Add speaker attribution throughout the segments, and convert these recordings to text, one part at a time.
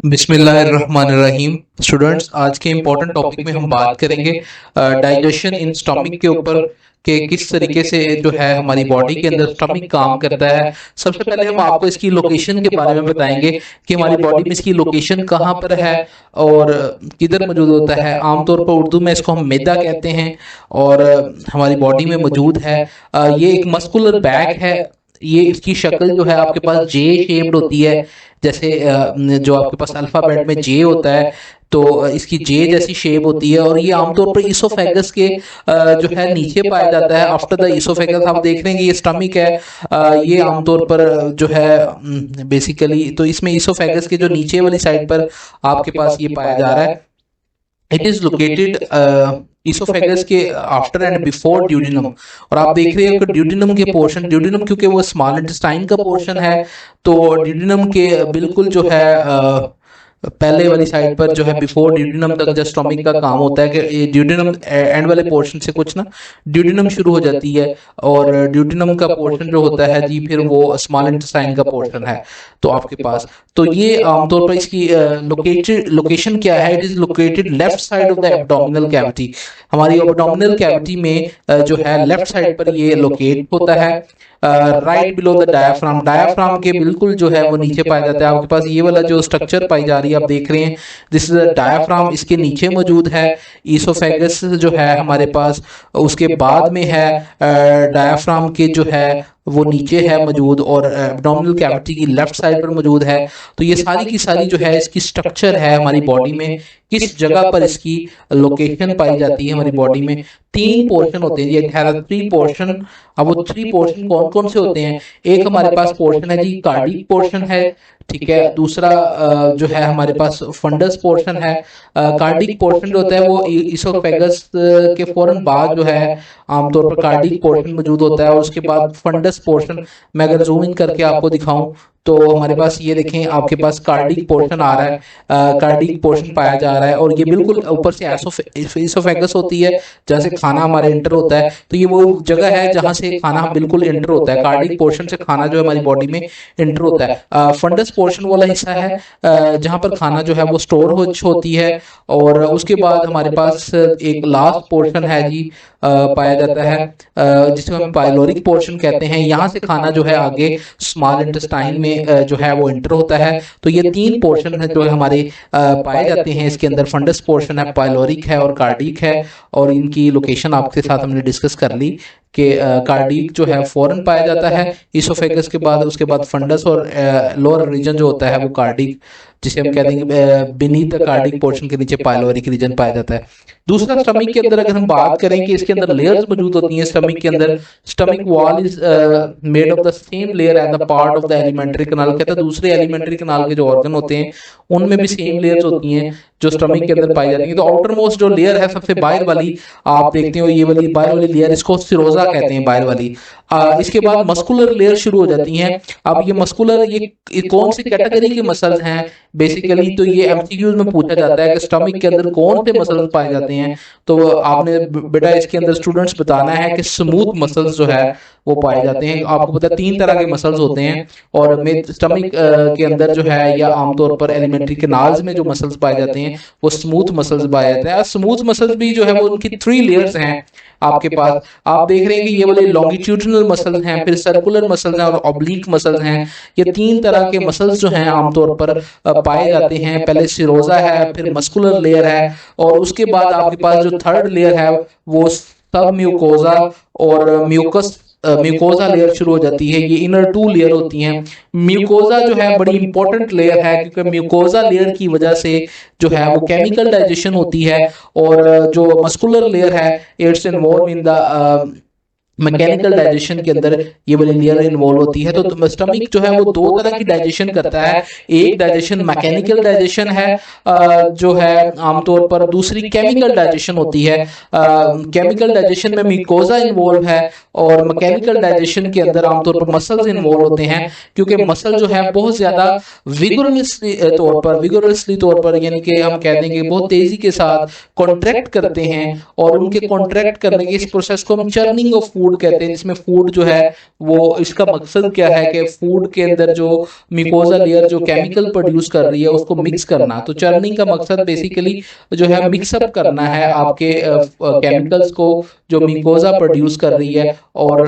Speaker 1: बिस्मिल्लाहिर्रहमानिर्रहीम। स्टूडेंट्स, आज के इम्पोर्टेंट टॉपिक में हम बात करेंगे डाइजेशन इन स्टमक के ऊपर कि किस तरीके से जो है हमारी बॉडी के अंदर स्टमक काम करता है। सबसे पहले हम आपको इसकी लोकेशन के बारे में बताएंगे कि हमारी बॉडी में इसकी लोकेशन कहाँ पर है और किधर मौजूद होता है। आमतौर पर उर्दू में इसको हम मैदा कहते हैं और हमारी बॉडी में मौजूद है। ये एक मस्कुलर बैग है। ये इसकी शक्ल जो है आपके पास जे शेप्ड होती है, जैसे जो आपके पास अल्फाबेट में जे होता है तो इसकी जे जैसी शेप होती है। और ये आमतौर पर इसोफेगस के जो है नीचे पाया जाता है। आफ्टर द इसोफेगस आप देख रहे हैं कि ये स्टमक है। ये आमतौर पर जो है बेसिकली तो इसमें इसोफेगस के जो नीचे वाली साइड पर आपके पास ये पाया जा रहा है। इट इज लोकेटेड इसोफेगस के आफ्टर एंड बिफोर ड्यूडिनम। और आप देख रहे हो कि ड्यूडिनम के पोर्शन, ड्यूडिनम क्योंकि वो स्मॉल इंटेस्टाइन का पोर्शन है तो ड्यूडिनम के बिल्कुल जो है पहले वाली साइड पर जो है बिफोर ड्यूडिनम तक जो स्टमक का काम होता है कि ड्यूडिनम एंड वाले पोर्शन से कुछ ना ड्यूडिनम शुरू हो जाती है और ड्यूडिनम का पोर्शन जो होता है जी फिर वो स्मॉल इंटेस्टाइन का पोर्शन है। तो आपके पास तो ये आमतौर पर इसकी लोकेशन क्या है? It is located left side of the abdominal cavity. हमारी एब्डोमिनल कैविटी में जो है लेफ्ट साइड पर ये लोकेट होता है, right below the diaphragm. Diaphragm के बिल्कुल जो है वो नीचे पाया जाता है। आपके पास ये वाला जो स्ट्रक्चर पाई जा रही है आप देख रहे हैं, दिस इज डायाफ्राम, इसके नीचे मौजूद है। ईसोफेगस जो है हमारे पास उसके बाद में है, डायाफ्राम के जो है वो नीचे है मौजूद और एब्डोमिनल कैविटी की लेफ्ट साइड पर मौजूद है। तो ये सारी की सारी जो है इसकी स्ट्रक्चर है हमारी बॉडी में, किस जगह पर इसकी लोकेशन पाई जाती है। हमारी बॉडी में 3 पोर्शन होते हैं, ये 3 पोर्शन। अब वो 3 पोर्शन कौन कौन से होते हैं? एक हमारे पास पोर्शन है जी कार्डिक पोर्शन है, ठीक है। दूसरा जो है हमारे पास फंडस पोर्शन है। कार्डिक पोर्शन जो होता है वो इसोफेगस के फौरन बाद जो है आमतौर पर कार्डिक पोर्शन मौजूद होता है और उसके बाद फंडस पोर्शन। मैं अगर जूम इन करके आपको दिखाऊं तो हमारे पास ये देखें आपके पास कार्डिक पोर्शन आ रहा है, कार्डिक पोर्शन पाया जा रहा है और ये बिल्कुल ऊपर से इसोफेगस होती है जहाँ से खाना हमारे एंटर होता है। तो ये वो जगह है जहाँ से खाना बिल्कुल एंटर होता है, कार्डिक पोर्शन से खाना जो है हमारी बॉडी में एंटर होता है। फंडस पोर्शन वाला हिस्सा है जहाँ पर खाना जो है वो स्टोर होती है। और उसके बाद हमारे पास एक लास्ट पोर्शन है जी पाया जाता है जिसे हम पाइलोरिक पोर्शन कहते हैं। यहाँ से खाना जो है आगे स्मॉल इंटेस्टाइन में जो है वो एंटर होता है। तो ये 3 पोर्शन है जो हमारे पाए जाते हैं इसके अंदर। फंडस पोर्शन है, पाइलोरिक है और कार्डिक है। और इनकी लोकेशन आपके साथ हमने डिस्कस कर ली कि कार्डिक जो है फौरन पाया जाता है इसोफेगस के बाद, उसके बाद फंडस और लोअर रीजन जो होता है वो कार्डिक, जिसे हम कहते हैं बीनीथ द कार्डिक पोर्शन के नीचे पाइलोरिक रीजन पाया जाता है। दूसरा, स्टमक के अंदर अगर हम बात करें कि इसके अंदर लेयर्स मौजूद होती हैं स्टमक के अंदर। Stomach wall is made of the same layer as the part of the alimentary canal. कहते हैं दूसरे एलिमेंट्री कैनाल के जो ऑर्गन होते हैं उनमें भी सेम लेयर्स होती हैं जो स्टमक के अंदर पाई जाती हैं। तो आउटर मोस्ट जो लेयर है सबसे बाहर वाली आप देखते हो, ये वाली बाहर वाली लेयर इसको सिरोजा कहते हैं, बाहर वाली। इसके बाद मस्कुलर लेयर शुरू हो जाती हैं। अब ये मस्कुलर ये कौन सी कैटेगरी के मसल्स हैं बेसिकली? तो ये एमसीक्यूज में पूछा जाता है कि स्टमक के अंदर कौन से मसल्स पाए जाते हैं। तो आपने बेटा इसके अंदर स्टूडेंट्स बताना है कि स्मूथ मसल्स जो है वो पाए जाते हैं। आपको पता है 3 तरह के मसल्स होते हैं और स्टमक के अंदर जो है या आमतौर पर एलिमेंट्री कैनाल्स में जो मसल्स पाए जाते हैं वो स्मूथ मसल्स पाए जाते हैं। स्मूथ मसल्स भी जो है वो उनकी 3 लेयर्स हैं आपके पास। आप देख रहे हैं कि ये वाले लॉन्गिट्यूडिनल मसल्स हैं, फिर सर्कुलर मसल्स हैं और ऑब्लिक मसल्स हैं। ये 3 तरह के मसल्स जो हैं आमतौर पर पाए जाते हैं। पहले सिरोजा है, फिर मस्कुलर लेयर है और उसके बाद आपके पास जो 3rd लेयर है वो सब म्यूकोजा और म्यूकोजा लेयर शुरू हो जाती है। ये इनर 2 लेयर होती हैं। म्यूकोजा जो है बड़ी इंपॉर्टेंट लेयर है क्योंकि म्यूकोजा लेयर की वजह से जो है वो केमिकल डाइजेशन होती है। और जो मस्कुलर लेयर है it's involve in the mechanical digestion के अंदर ये वाली लेयर इन्वॉल्व होती है। तो स्टमक जो है वो दो तरह की डाइजेशन करता है, एक डाइजेशन मैकेनिकल डाइजेशन है जो है आमतौर पर, दूसरी केमिकल डाइजेशन होती है। केमिकल डाइजेशन में म्यूकोजा इन्वॉल्व है और मैकेनिकल डाइजेशन के अंदर आमतौर पर मसल्स इन्वॉल्व होते हैं, क्योंकि मसल जो है बहुत ज्यादा विगोरसली तौर पर यानी कि हम कह देंगे बहुत तेजी के साथ कॉन्ट्रैक्ट करते हैं, और उनके कॉन्ट्रैक्ट करने के इस प्रोसेस को हम चर्निंग ऑफ फूड कहते हैं, जिसमें फूड जो है वो, इसका मकसद क्या है कि फूड के अंदर जो म्यूकोजा लेयर जो केमिकल प्रोड्यूस कर रही है उसको मिक्स करना। तो चर्निंग का मकसद बेसिकली जो है मिक्सअप करना है आपके केमिकल्स को जो म्यूकोजा प्रोड्यूस कर रही है और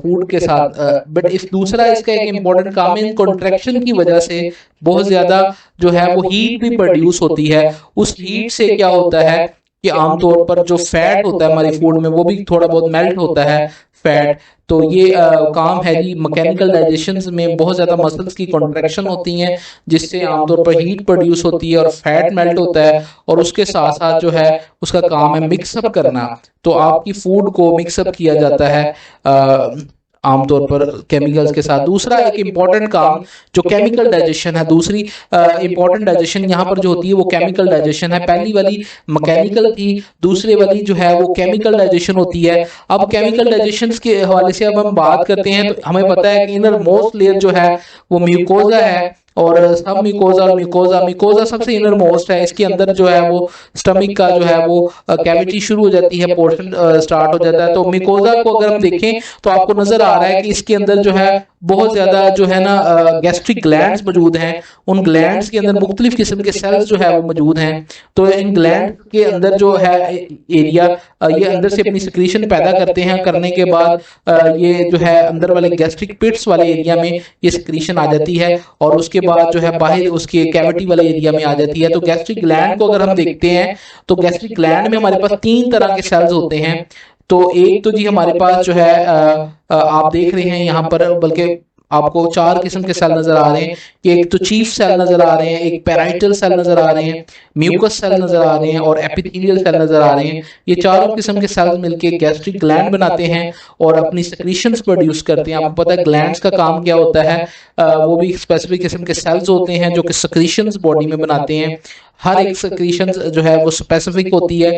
Speaker 1: फूड के साथ। बट इस दूसरा इसका एक इम्पोर्टेंट काम है, कॉन्ट्रैक्शन की वजह से बहुत ज्यादा जो है वो हीट भी प्रोड्यूस होती है। उस हीट से क्या होता है कि आमतौर पर जो फैट होता है हमारे फूड में वो भी थोड़ा बहुत मेल्ट होता है, फैट। तो ये काम है जी मैकेनिकल डाइजेशन में, बहुत ज्यादा मसल्स की कॉन्ट्रैक्शन होती हैं जिससे आमतौर पर हीट प्रोड्यूस होती है और फैट मेल्ट होता है, और उसके साथ साथ जो है उसका काम है मिक्सअप करना। तो आपकी फूड को मिक्सअप किया जाता है आमतौर पर केमिकल्स के साथ। दूसरा एक इम्पॉर्टेंट काम जो केमिकल डाइजेशन है, दूसरी इम्पॉर्टेंट डाइजेशन यहाँ पर जो होती है वो केमिकल डाइजेशन है। पहली वाली मैकेनिकल थी, दूसरी वाली जो है वो केमिकल डाइजेशन होती है। अब केमिकल डाइजेशन के हवाले से अब हम बात करते हैं तो हमें पता है कि इनर मोस्ट लेयर जो है वो म्यूकोजा है, और सब म्यूकोजा सबसे इनर मोस्ट है। इसके अंदर जो है वो स्टमक का जो है वो कैविटी शुरू हो जाती है, पोर्शन स्टार्ट हो जाता है। तो म्यूकोजा को अगर हम देखें तो आपको नजर आ रहा है कि इसके अंदर जो है बहुत ज्यादा जो है ना गैस्ट्रिक ग्लैंड्स मौजूद हैं। उन ग्लैंड्स के अंदर मुख्तलिफ किस्म के सेल्स जो है वो मौजूद हैं। तो इन ग्लैंड के अंदर जो है एरिया, ये अंदर से अपनी सिक्रीशन पैदा करते हैं, करने के बाद ये जो है अंदर वाले गैस्ट्रिक पिट्स वाले एरिया में ये सिक्रीशन आ जाती है, और उसके बाद जो है बाहर उसके कैविटी वाले एरिया में आ जाती है। तो गैस्ट्रिक ग्लैंड को अगर हम देखते हैं तो गैस्ट्रिक ग्लैंड में हमारे पास तीन तरह के सेल्स होते हैं। तो एक तो जी हमारे पास जो है आप देख रहे हैं यहाँ पर, बल्कि आपको चार किस्म के सेल नजर आ रहे हैं कि एक तो चीफ सेल नजर आ रहे हैं, एक पैराइटल सेल नजर आ रहे हैं, म्यूकस सेल नजर आ रहे हैं और एपिथेलियल सेल नजर आ रहे हैं। ये चारों किस्म के सेल्स मिलकर गैस्ट्रिक ग्लैंड बनाते हैं और अपनी सेक्रीशंस प्रोड्यूस करते हैं। आपको पता है ग्लैंड्स का काम क्या होता है, वो भी स्पेसिफिक किस्म के सेल्स होते हैं जो कि सेक्रीशंस बॉडी में बनाते हैं। हर एक सेक्रीशन जो है वो स्पेसिफिक होती है।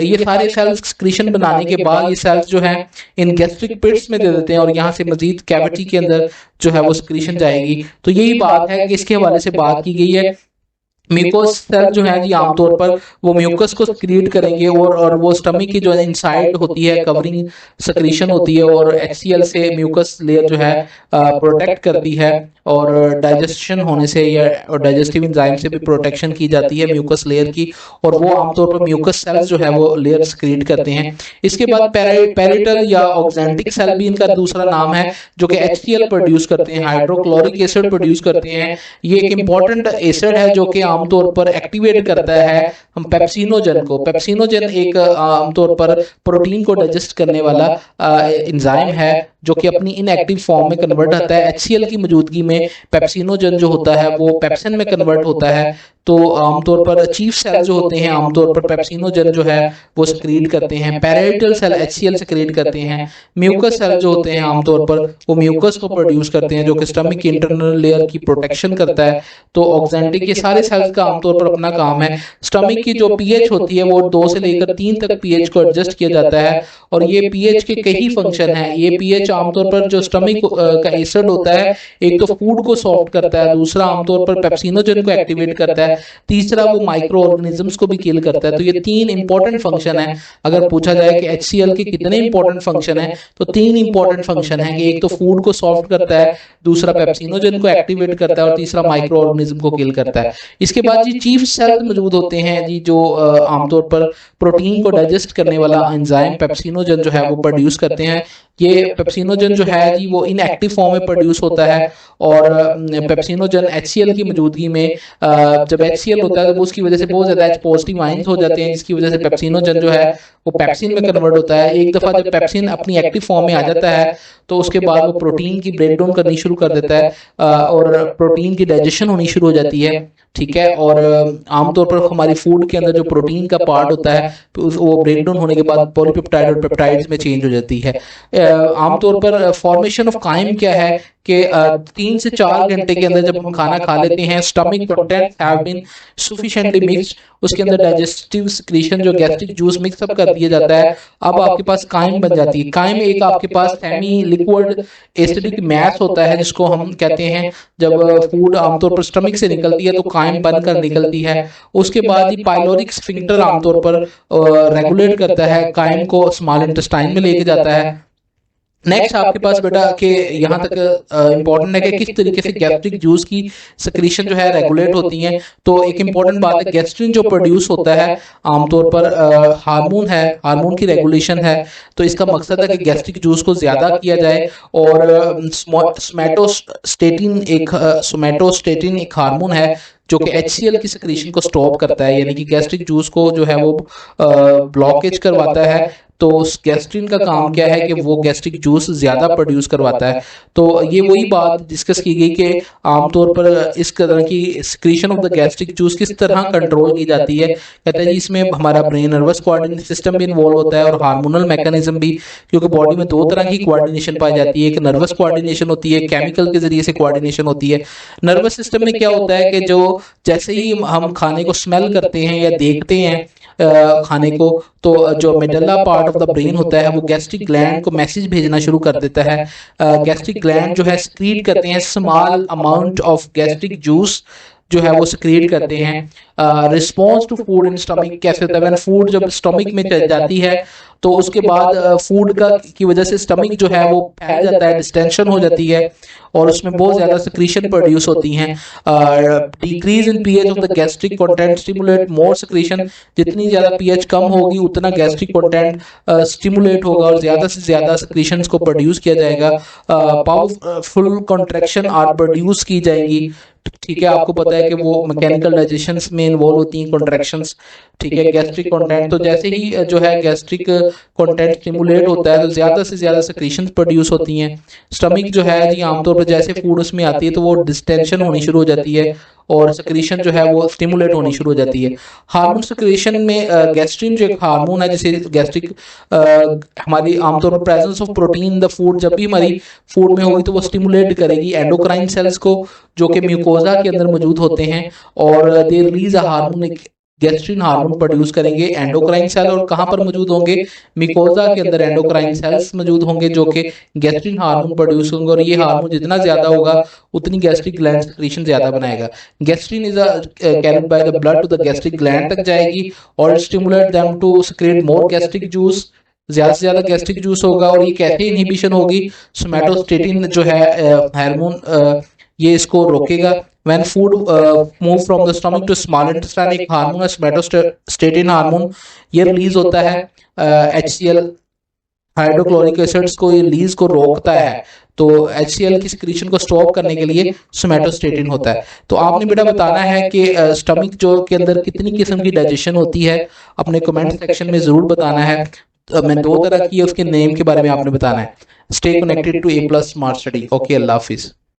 Speaker 1: ये सारे सेल्स सेक्रीशन बनाने के बाद ये सेल्स जो है इन गैस्ट्रिक पिट्स में दे देते हैं, और यहाँ से मजीद कैविटी के अंदर जो है वो सेक्रीशन जाएगी। तो यही बात है कि इसके हवाले से बात की गई है। म्यूकोस सेल जो है जी आमतौर पर वो म्यूकस को क्रिएट करेंगे, और वो स्टमक की जो इनसाइड होती है कवरिंग सेक्रीशन होती है, और HCl से म्यूकस लेयर जो है प्रोटेक्ट करती है, और डाइजेशन होने से या डाइजेस्टिव एंजाइम से भी प्रोटेक्शन की जाती है म्यूकस लेयर की, और वो आमतौर पर म्यूकस सेल्स जो है वो लेयर क्रिएट करते हैं। इसके बाद पैरिटल या ऑक्जेंटिक सेल भी इनका दूसरा नाम है, जो कि HCl प्रोड्यूस करते हैं, हाइड्रोक्लोरिक एसिड प्रोड्यूस करते हैं। ये एक इंपॉर्टेंट एसिड है जो कि आमतौर पर एक्टिवेट करता है हम पेप्सिनोजन को। पेप्सिनोजन एक आमतौर पर प्रोटीन को डाइजेस्ट करने वाला एंजाइम है जो कि अपनी इनएक्टिव फॉर्म में कन्वर्ट होता है। HCl की मौजूदगी में पेप्सिनोजन जो होता है वो पेप्सिन में कन्वर्ट होता है। तो आमतौर पर चीफ सेल जो होते हैं आमतौर पर पेप्सिनोजन जो है वो सक्रीट करते हैं, पैराइटल सेल HCl सक्रीट करते हैं, म्यूकस सेल जो होते हैं आमतौर पर वो म्यूकस को प्रोड्यूस करते हैं जो कि स्टमक की इंटरनल लेयर की प्रोटेक्शन करता है। तो ऑक्जेंटिक ये सारे सेल्स का आमतौर पर अपना काम है। स्टमक की जो pH होती है वो 2 से लेकर 3 तक pH को एडजस्ट किया जाता है, और ये pH के कई फंक्शन है। ये pH आमतौर पर जो स्टमक का एसिड होता है, एक तो फूड को सॉफ्ट करता है, दूसरा आमतौर पर पेप्सिनोजन को एक्टिवेट करता है, तीसरा वो माइक्रो ऑर्गेनिजम्स को भी किल करता है। तो ये 3 इंपॉर्टेंट फंक्शन है। अगर पूछा जाए कि HCl के कितने इंपॉर्टेंट फंक्शन है, तो 3 इंपॉर्टेंट फंक्शन है कि एक तो फूड को सॉफ्ट करता है, दूसरा पेप्सिनोजन को एक्टिवेट करता है, और तीसरा माइक्रो ऑर्गेनिज्म को किल करता है। इसके बाद जी चीफ सेल मौजूद होते हैं जी, जो आमतौर पर प्रोटीन को डाइजेस्ट करने वाला एंजाइम पेप्सिनोजन जो है वो प्रोड्यूस करते हैं। ये पेप्सिनोजन जो है जी वो इनएक्टिव फॉर्म में प्रोड्यूस होता है, और पेप्सिनोजन HCl की मौजूदगी में जब HCl होता है तो उसकी वजह से बहुत ज्यादा H पॉजिटिव आयंस हो जाते हैं, जिसकी वजह से पेप्सिनोजन जो है वो पेप्सिन में कन्वर्ट होता है। एक दफा जब पेप्सिन अपनी एक्टिव फॉर्म में आ जाता है तो उसके बाद वो प्रोटीन की ब्रेकडाउन करनी शुरू कर देता है, और प्रोटीन की डाइजेशन होनी शुरू हो जाती है। ठीक है, और आमतौर पर हमारी फूड के अंदर जो प्रोटीन का पार्ट होता है वो ब्रेकडाउन होने के बाद पॉलीपेप्टाइड और पेप्टाइड्स में चेंज हो जाती है। आमतौर पर फॉर्मेशन ऑफ काइम क्या है कि 3 से 4 घंटे के अंदर जब हम खाना खा लेते हैं, stomach contents have been sufficiently mixed, उसके अंदर डाइजेस्टिव सिक्रीशन जो गैस्ट्रिक जूस मिक्सअप कर दिया जाता है, अब आपके पास काइम बन जाती है। काइम एक आपके पास सेमी लिक्विड एसिडिक मैस होता है जिसको हम कहते हैं, जब फूड आमतौर पर स्टमक से निकलती है तो काइम बनकर निकलती है। उसके बाद ही पाइलोरिक स्फिंक्टर आमतौर पर रेगुलेट करता है, काइम को स्मॉल इंटेस्टाइन में लेके जाता है। नेक्स्ट आपके पास बेटा कि यहाँ तक इम्पोर्टेंट है कि किस तरीके से गैस्ट्रिक जूस की सिक्रीशन जो है रेगुलेट होती है। तो एक इम्पोर्टेंट बात है, गैस्ट्रिन जो प्रोड्यूस होता है आमतौर पर हार्मोन है, हार्मोन की रेगुलेशन है। तो इसका मकसद है कि गैस्ट्रिक जूस को ज़्यादा किया जाए। और सोमैटोस्टेटिन एक हार्मोन है जो कि HCl की सिक्रीशन को स्टॉप करता है, यानी कि गैस्ट्रिक जूस को जो है वो ब्लॉकेज करवाता है। तो गैस्ट्रिन का काम क्या है कि वो गैस्ट्रिक जूस ज़्यादा प्रोड्यूस करवाता है। तो ये वही बात डिस्कस की गई कि आमतौर पर इस तरह की secretion of the gastric juice किस तरह कंट्रोल की जाती है। कहते हैं जी इसमें हमारा ब्रेन नर्वस कोऑर्डिनेशन सिस्टम भी इन्वॉल्व होता है और हार्मोनल मैकेनिज्म भी, क्योंकि बॉडी में 2 तरह की कोऑर्डिनेशन पाई जाती है। एक नर्वस कोऑर्डिनेशन होती है, केमिकल के जरिए से कोऑर्डिनेशन होती है। नर्वस सिस्टम में क्या होता है कि जो जैसे ही हम खाने को स्मेल करते हैं या देखते हैं खाने को, तो जो मेडल्ला पार्ट ऑफ द ब्रेन होता है वो गैस्ट्रिक ग्लैंड को मैसेज भेजना शुरू कर देता है। गैस्ट्रिक ग्लैंड जो है सक्रीट करते हैं small amount of gastric juice जो है वो सक्रिएट करते हैं। Response to food in stomach कैसे होता है, व्हेन फूड जब स्टमक में चल जाती है तो उसके बाद फूड का की वजह से स्टमक जो है वो फैल जाता है, डिस्टेंशन हो जाती है और उसमें बहुत ज़्यादा सिक्रीशन प्रोड्यूस होती हैं। Decrease in pH of the gastric content stimulate more secretion, जितनी ज़्यादा पीएच कम होगी उतना गैस्ट्रिक कंटेंट स्टिमुलेट होगा और ज़्यादा से ज़्यादा सिक्रीशंस को प्रोड्यूस किया जाएगा। पावरफुल कॉन्ट्रैक्शन आर प्रोड्यूस की जाएंगी। ठीक है, आपको पता है कि वो मैकेनिकल डाइजेशन में इन्वॉल्व होती हैं कॉन्ट्रैक्शंस। ठीक है, गैस्ट्रिक कंटेंट तो जैसे ही जो है गैस्ट्रिक कंटेंट स्टिमुलेट होता है तो ज़्यादा से ज़्यादा सिक्रीशंस प्रोड्यूस होती हैं। स्टमक जो है जी आमतौर पर जैसे फूड उसमें आती है तो वो डिस्टेंशन होनी शुरू हो जाती है और सिक्रीशन जो है वो स्टिमुलेट होनी शुरू हो जाती है। हार्मोन सिक्रीशन में गैस्ट्रिन जो एक हार्मोन है, जैसे गैस्ट्रिक हमारी आमतौर पर presence of protein in the food जब भी हमारी फूड में होगी तो वो स्टिमुलेट करेगी एंडोक्राइन सेल्स को जो कि म्यूकोजा के अंदर मौजूद होते हैं और they release a hormone, gastrin hormone produce करेंगे एंडोक्राइन सेल। और कहाँ पर मौजूद होंगे, म्यूकोजा के अंदर एंडोक्राइन सेल्स मौजूद होंगे जो कि गैस्ट्रिन हार्मोन प्रोड्यूस होंगे और ये हार्मोन जितना ज्यादा होगा उतनी गैस्ट्रिक ग्लैंड सिक्रीशन ज्यादा बनाएगा। Gastrin is carried by the blood to the gastric gland तक जाएगी और stimulate them to secrete more gastric juice, ज्यादा से ज्यादा गैस्ट्रिक जूस होगा। और ये कैसे इनहिबिशन होगी, सोमैटोस्टेटिन जो है हार्मोन ये इसको रोकेगा। When food move from the stomach to small intestine एक हार्मोन है सोमैटोस्टेटिन हार्मोन, ये रिलीज होता है HCl हाइड्रोक्लोरिक एसिड्स को ये रिलीज को रोकता है। तो HCl की सिक्रीशन को स्टॉप करने के लिए सोमैटोस्टेटिन होता है। तो आपने बेटा बताना है कि स्टमक जो के अंदर कितनी किस्म की डाइजेशन होती है, अपने कमेंट सेक्शन में जरूर बताना है। मैंने 2 तरह की है, उसके नेम के बारे में आपने बताना है। Stay connected to A+ smart study. Okay, अल्लाह हाफिज।